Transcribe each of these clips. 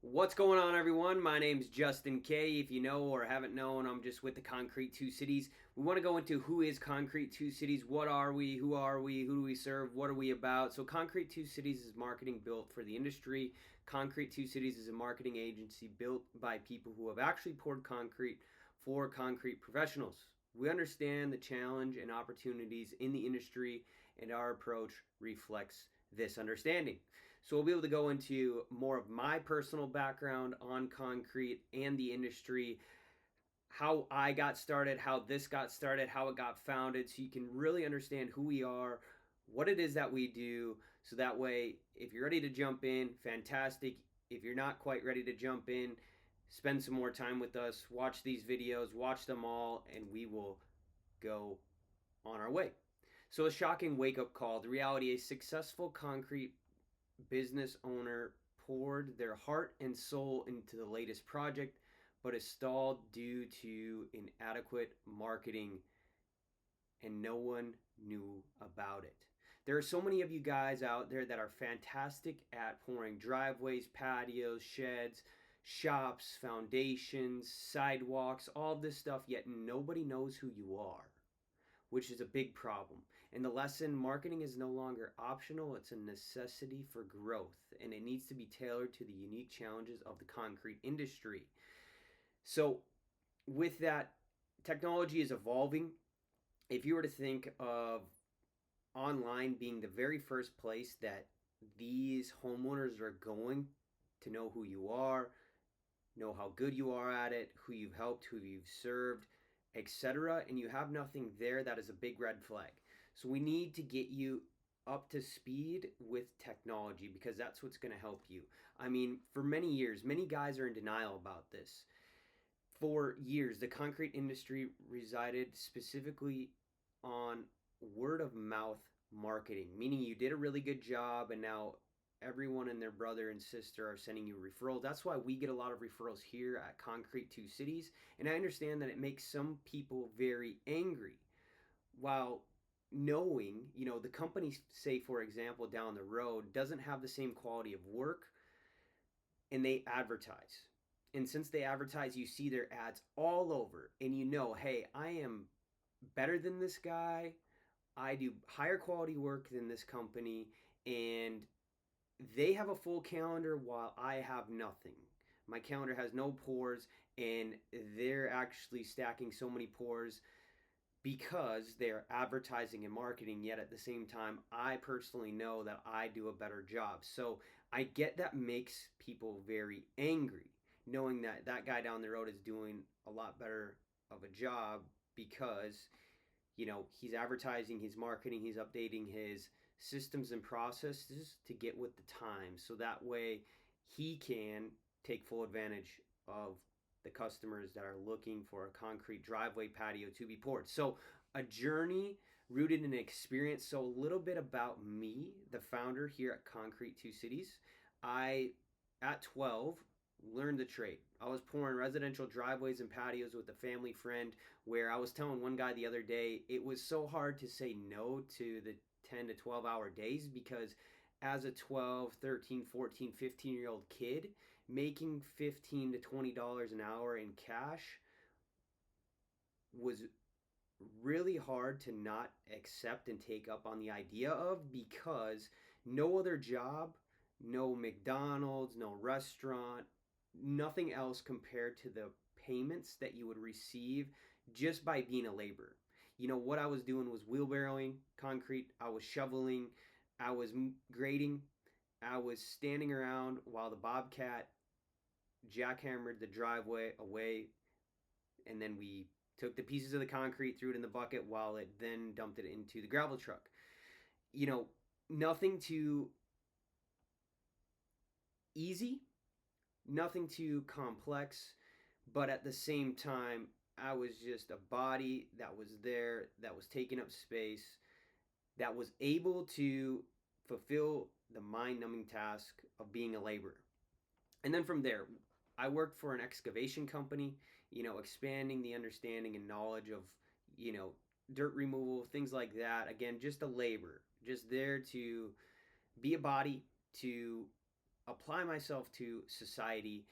What's going on, everyone? My name's Justin K. If you know or haven't known, I'm just with the Concrete Two Cities. We want to go into who is Concrete Two Cities, what are we, who do we serve, what are we about. So, Concrete Two Cities is marketing built for the industry. Concrete Two Cities is a marketing agency built by people who have actually poured concrete for concrete professionals. We understand the challenge and opportunities in the industry, and our approach reflects this understanding. So we'll be able to go into more of my personal background on concrete and the industry, how I got started, how this got started, how it got founded, so you can really understand who we are, what it is that we do, so that way, if you're ready to jump in, fantastic. If you're not quite ready to jump in, spend some more time with us, watch these videos, watch them all, and we will go on our way. So, a shocking wake up call. The reality: a successful concrete business owner poured their heart and soul into the latest project, but is stalled due to inadequate marketing, and no one knew about it. There are so many of you guys out there that are fantastic at pouring driveways, patios, sheds, shops, foundations, sidewalks, all this stuff, yet nobody knows who you are, which is a big problem. And the lesson: marketing is no longer optional, it's a necessity for growth, and it needs to be tailored to the unique challenges of the concrete industry. So, with that, technology is evolving. If you were to think of online being the very first place that these homeowners are going to know who you are, know how good you are at it, who you've helped, who you've served, etc., and you have nothing there, that is a big red flag. So we need to get you up to speed with technology, because that's what's going to help you. I mean, for many years, many guys are in denial about this. For years, the concrete industry resided specifically on word of mouth marketing, meaning you did a really good job and now everyone and their brother and sister are sending you referrals. That's why we get a lot of referrals here at Concrete Two Cities. And I understand that it makes some people very angry. While knowing, the company, say, for example, down the road doesn't have the same quality of work, and they advertise. And since they advertise, you see their ads all over, and hey, I am better than this guy. I do higher quality work than this company, and they have a full calendar while I have nothing. My calendar has no pours, and they're actually stacking so many pours because they're advertising and marketing. Yet at the same time, I personally know that I do a better job. So I get that makes people very angry, knowing that that guy down the road is doing a lot better of a job because he's advertising, he's marketing, he's updating his systems and processes to get with the times, so that way he can take full advantage of the customers that are looking for a concrete driveway, patio to be poured. So a journey rooted in experience. So a little bit about me, the founder here at Concrete Two Cities. I, at 12, learned the trade. I was pouring residential driveways and patios with a family friend, where I was telling one guy the other day it was so hard to say no to the 10 to 12 hour days, because as a 12, 13, 14, 15-year-old kid, making $15 to $20 an hour in cash was really hard to not accept and take up on the idea of, because no other job, no McDonald's, no restaurant, nothing else compared to the payments that you would receive just by being a laborer. What I was doing was wheelbarrowing concrete, I was shoveling, I was grading, I was standing around while the bobcat jackhammered the driveway away, and then we took the pieces of the concrete, threw it in the bucket, while it then dumped it into the gravel truck. Nothing too easy, nothing too complex, but at the same time, I was just a body that was there, that was taking up space, that was able to fulfill the mind numbing task of being a laborer. And then from there, I worked for an excavation company, expanding the understanding and knowledge of, dirt removal, things like that. Again, just a laborer, just there to be a body, to apply myself to society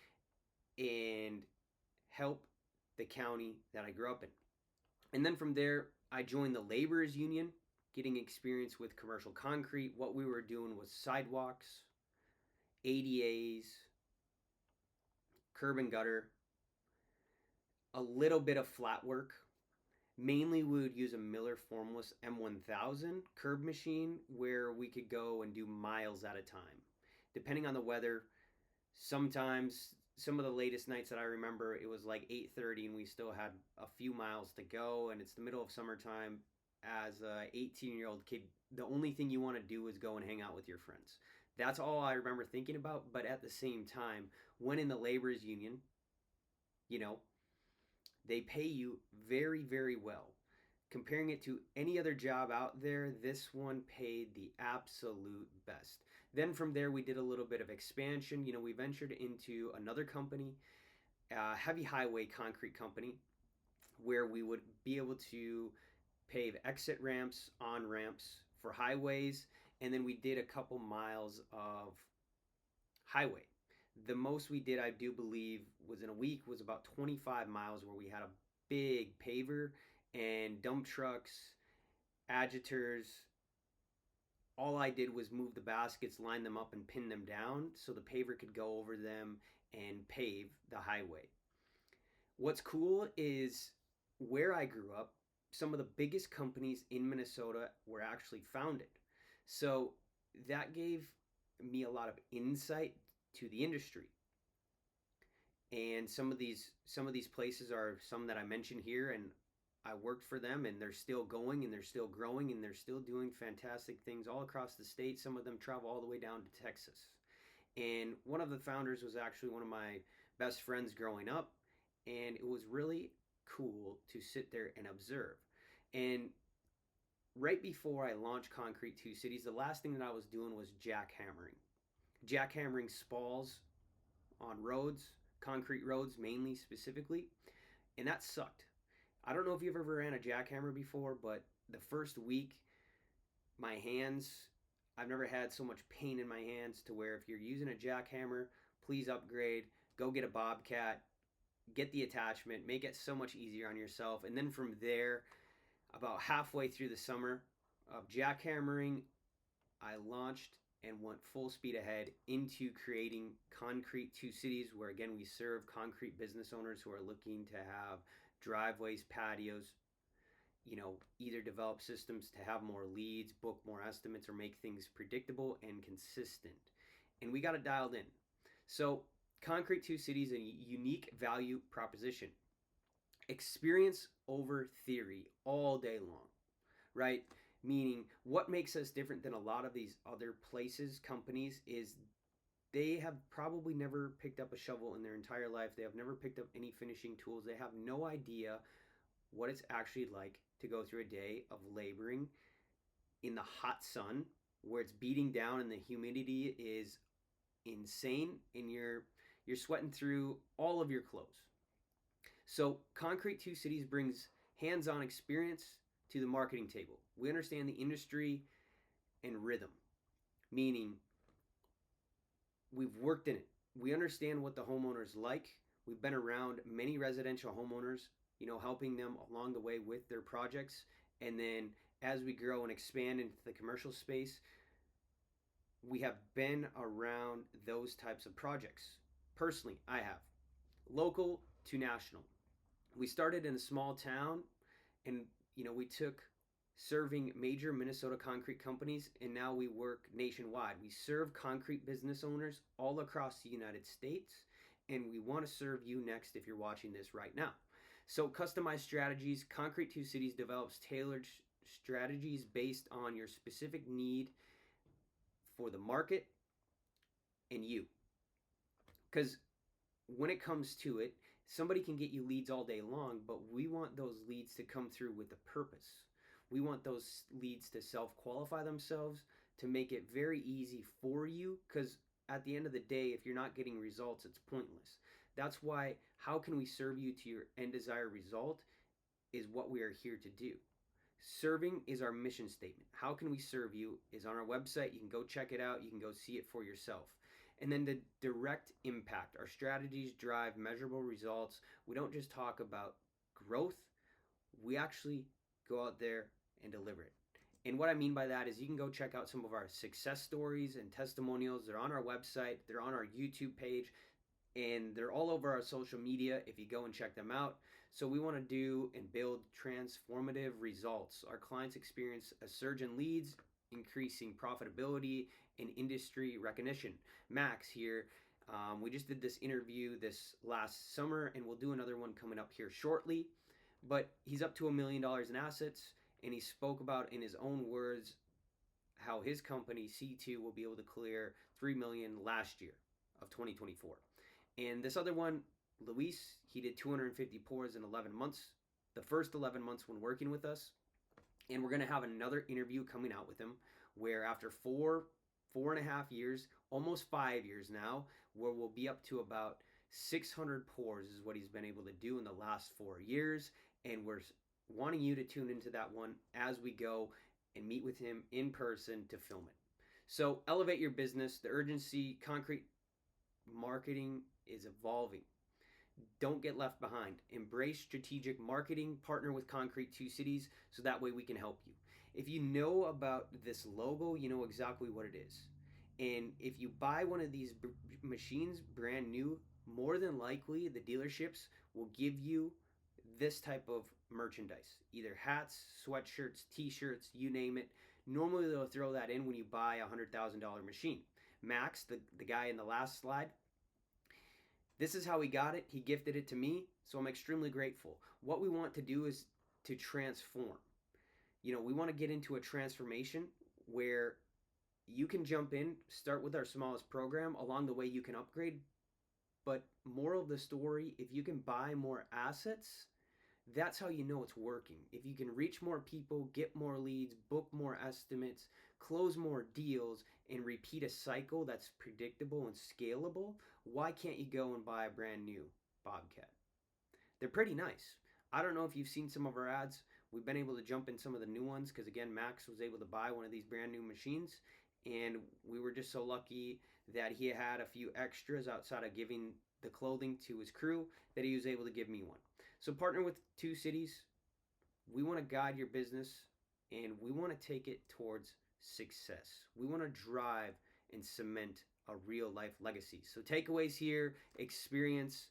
and help the county that I grew up in. And then from there, I joined the laborers union, getting experience with commercial concrete. What we were doing was sidewalks, ADAs, curb and gutter, a little bit of flat work. Mainly, we would use a Miller Formless M1000 curb machine where we could go and do miles at a time. Depending on the weather, sometimes some of the latest nights that I remember, it was like 8:30 and we still had a few miles to go, and it's the middle of summertime. As a 18-year-old kid, the only thing you want to do is go and hang out with your friends. That's all I remember thinking about. But at the same time, when in the laborers union, you know, they pay you very, very well. Comparing it to any other job out there, this one paid the absolute best. Then from there, we did a little bit of expansion. We ventured into another company, a heavy highway concrete company, where we would be able to pave exit ramps, on ramps for highways, and then we did a couple miles of highway. The most we did, I do believe, was in a week, was about 25 miles where we had a big paver and dump trucks, agitators. All I did was move the baskets, line them up, and pin them down so the paver could go over them and pave the highway. What's cool is where I grew up, some of the biggest companies in Minnesota were actually founded. So that gave me a lot of insight to the industry. And some of these places are some that I mentioned here, and I worked for them, and they're still going, and they're still growing, and they're still doing fantastic things all across the state. Some of them travel all the way down to Texas. And one of the founders was actually one of my best friends growing up, and it was really cool to sit there and observe. And right before I launched Concrete Two Cities, the last thing that I was doing was jackhammering spalls on roads, concrete roads mainly, specifically, and that sucked. I don't know if you've ever ran a jackhammer before, but the first week, my hands, I've never had so much pain in my hands, to where if you're using a jackhammer, please upgrade, go get a Bobcat, get the attachment, make it so much easier on yourself. And then from there, about halfway through the summer of jackhammering, I launched and went full speed ahead into creating Concrete Two Cities, where again we serve concrete business owners who are looking to have driveways, patios, either develop systems to have more leads, book more estimates, or make things predictable and consistent. And we got it dialed in. So Concrete Two Cities, a unique value proposition. Experience over theory all day long, right? Meaning, what makes us different than a lot of these other places, companies, is they have probably never picked up a shovel in their entire life. They have never picked up any finishing tools. They have no idea what it's actually like to go through a day of laboring in the hot sun, where it's beating down and the humidity is insane, and you're sweating through all of your clothes. So Concrete Two Cities brings hands-on experience to the marketing table. We understand the industry and rhythm, meaning we've worked in it. We understand what the homeowners like. We've been around many residential homeowners, helping them along the way with their projects. And then as we grow and expand into the commercial space, we have been around those types of projects. Personally, I have. Local to national. We started in a small town, and we took serving major Minnesota concrete companies, and now we work nationwide. We serve concrete business owners all across the United States, and we want to serve you next if you're watching this right now. So customized strategies. Concrete Two Cities develops tailored strategies based on your specific need for the market and you. Because when it comes to it, somebody can get you leads all day long, but we want those leads to come through with a purpose. We want those leads to self-qualify themselves, to make it very easy for you, because at the end of the day, if you're not getting results, it's pointless. That's why, how can we serve you to your end desired result, is what we are here to do. Serving is our mission statement. How can we serve you is on our website. You can go check it out. You can go see it for yourself. And then the direct impact. Our strategies drive measurable results. We don't just talk about growth, we actually go out there and deliver it. And what I mean by that is you can go check out some of our success stories and testimonials. They're on our website, they're on our YouTube page, and they're all over our social media if you go and check them out. So we want to do and build transformative results. Our clients experience a surge in leads, increasing profitability and industry recognition. Max here, we just did this interview this last summer, and we'll do another one coming up here shortly. But he's up to $1 million in assets, and he spoke about in his own words how his company C2 will be able to clear $3 million last year of 2024. And this other one, Luis, he did 250 pours in 11 months, the first 11 months when working with us. And we're going to have another interview coming out with him where after 4.5 years, almost 5 years now, where we'll be up to about 600 pours is what he's been able to do in the last 4 years. And we're wanting you to tune into that one as we go and meet with him in person to film it. So elevate your business. The urgency, concrete marketing is evolving. Don't get left behind. Embrace strategic marketing. Partner with Concrete Two Cities so that way we can help you. If you know about this logo, you know exactly what it is. And if you buy one of these machines brand new, more than likely the dealerships will give you this type of merchandise, either hats, sweatshirts, t-shirts, you name it. Normally they'll throw that in when you buy a $100,000 machine. Max, the guy in the last slide, this is how he got it. He gifted it to me, so I'm extremely grateful. What we want to do is to transform. We want to get into a transformation where you can jump in, start with our smallest program. Along the way, you can upgrade. But moral of the story, if you can buy more assets, that's how you know it's working. If you can reach more people, get more leads, book more estimates, close more deals, and repeat a cycle that's predictable and scalable, why can't you go and buy a brand new Bobcat? They're pretty nice. I don't know if you've seen some of our ads. We've been able to jump in some of the new ones because, again, Max was able to buy one of these brand new machines, and we were just so lucky that he had a few extras outside of giving the clothing to his crew that he was able to give me one. So partner with Two Cities. We want to guide your business, and we want to take it towards success. We want to drive and cement a real life legacy. So takeaways here: experience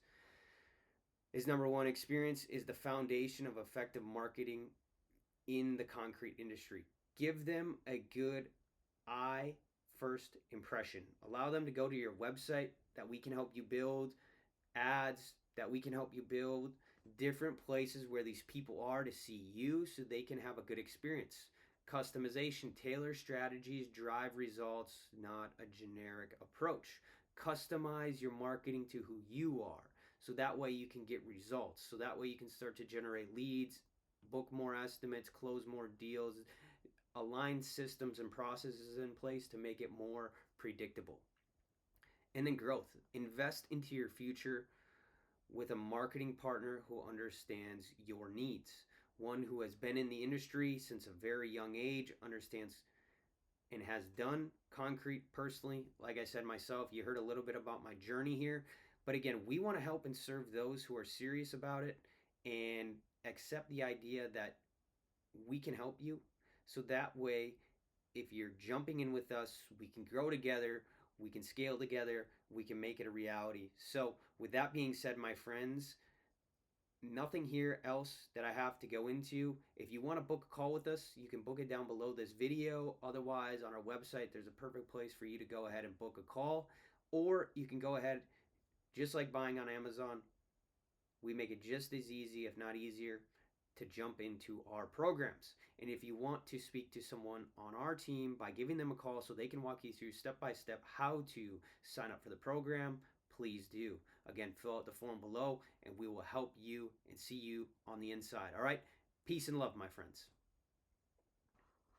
is number one. Experience is the foundation of effective marketing in the concrete industry. Give them a good eye first impression. Allow them to go to your website that we can help you build, ads that we can help you build, different places where these people are to see you so they can have a good experience. Customization, tailor strategies, drive results, not a generic approach. Customize your marketing to who you are so that way you can get results. So that way you can start to generate leads, book more estimates, close more deals, align systems and processes in place to make it more predictable. And then growth. Invest into your future with a marketing partner who understands your needs. One who has been in the industry since a very young age, understands and has done concrete personally. Like I said myself, you heard a little bit about my journey here. But again, we want to help and serve those who are serious about it and accept the idea that we can help you. So that way, if you're jumping in with us, we can grow together, we can scale together, we can make it a reality. So with that being said, my friends, nothing here else that I have to go into. If you want to book a call with us, you can book it down below this video. Otherwise, on our website, there's a perfect place for you to go ahead and book a call. Or you can go ahead, just like buying on Amazon, we make it just as easy, if not easier, to jump into our programs. And if you want to speak to someone on our team by giving them a call so they can walk you through step by step how to sign up for the program, please do. Again, fill out the form below and we will help you and see you on the inside. All right? Peace and love, my friends.